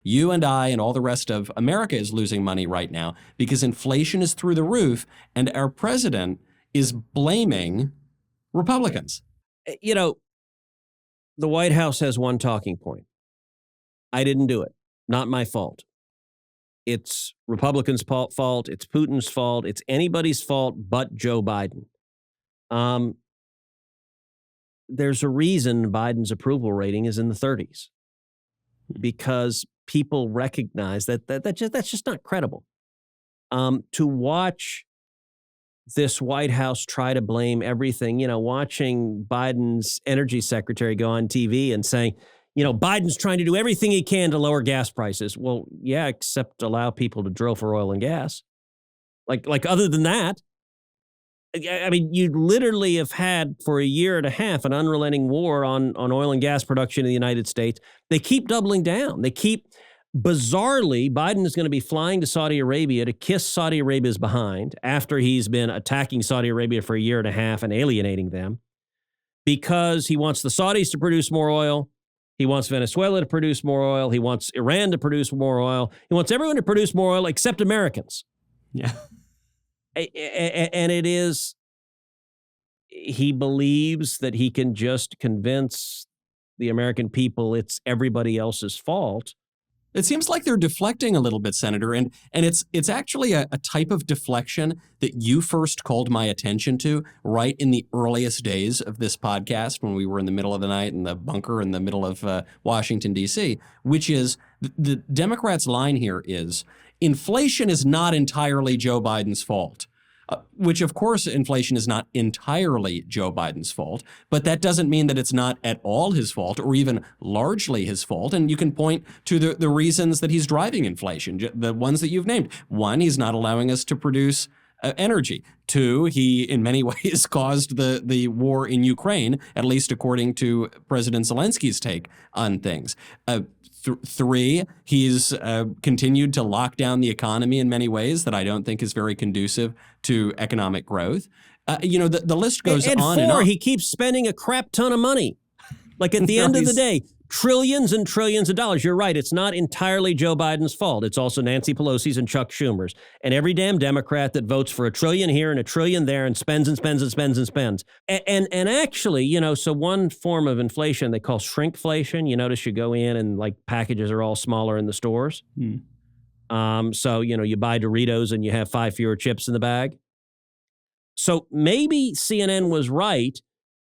You and I and all the rest of America is losing money right now because inflation is through the roof and our president is blaming Republicans. You know, the White House has one talking point. I didn't do it. Not my fault. It's Republicans' fault. It's Putin's fault. It's anybody's fault but Joe Biden. There's a reason Biden's approval rating is in the 30s because people recognize that's just not credible. To watch this White House try to blame everything, watching Biden's energy secretary go on TV and saying, Biden's trying to do everything he can to lower gas prices. Well, yeah, except allow people to drill for oil and gas. Like other than that, I mean, you literally have had for a year and a half an unrelenting war on oil and gas production in the United States. They keep doubling down. Bizarrely, Biden is going to be flying to Saudi Arabia to kiss Saudi Arabia's behind after he's been attacking Saudi Arabia for a year and a half and alienating them because he wants the Saudis to produce more oil. He wants Venezuela to produce more oil. He wants Iran to produce more oil. He wants everyone to produce more oil except Americans. Yeah. And it is, he believes that he can just convince the American people it's everybody else's fault. It seems like they're deflecting a little bit, Senator, and it's actually a type of deflection that you first called my attention to right in the earliest days of this podcast when we were in the middle of the night in the bunker in the middle of Washington, D.C., which is the Democrats' line here is inflation is not entirely Joe Biden's fault. Which, of course, inflation is not entirely Joe Biden's fault, but that doesn't mean that it's not at all his fault or even largely his fault. And you can point to the reasons that he's driving inflation, the ones that you've named. One, he's not allowing us to produce energy. Two, he in many ways caused the war in Ukraine, at least according to President Zelensky's take on things. Three, he's continued to lock down the economy in many ways that I don't think is very conducive to economic growth. The list goes on and on. He keeps spending a crap ton of money. Like at the end of the day, trillions and trillions of dollars. You're right. It's not entirely Joe Biden's fault. It's also Nancy Pelosi's and Chuck Schumer's and every damn Democrat that votes for $1 trillion here and $1 trillion there and spends and spends and spends and spends. And actually, so one form of inflation they call shrinkflation. You notice you go in and like packages are all smaller in the stores. So, you buy Doritos and you have 5 fewer chips in the bag. So maybe CNN was right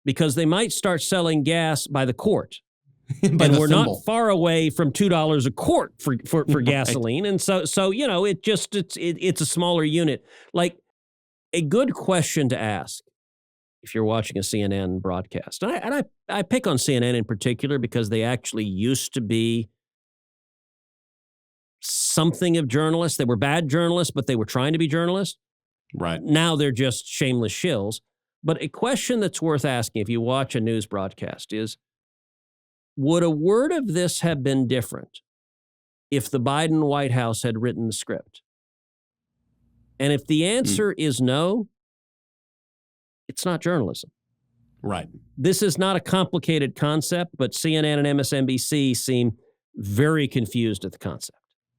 because they might start selling gas by the quart. And we're not far away from $2 a quart for gasoline. And so it's a smaller unit. Like a good question to ask if you're watching a CNN broadcast. And I pick on CNN in particular because they actually used to be something of journalists. They were bad journalists, but they were trying to be journalists. Right. Now they're just shameless shills. But a question that's worth asking if you watch a news broadcast is, would a word of this have been different if the Biden White House had written the script? And if the answer is no, it's not journalism. Right. This is not a complicated concept, but CNN and MSNBC seem very confused at the concept.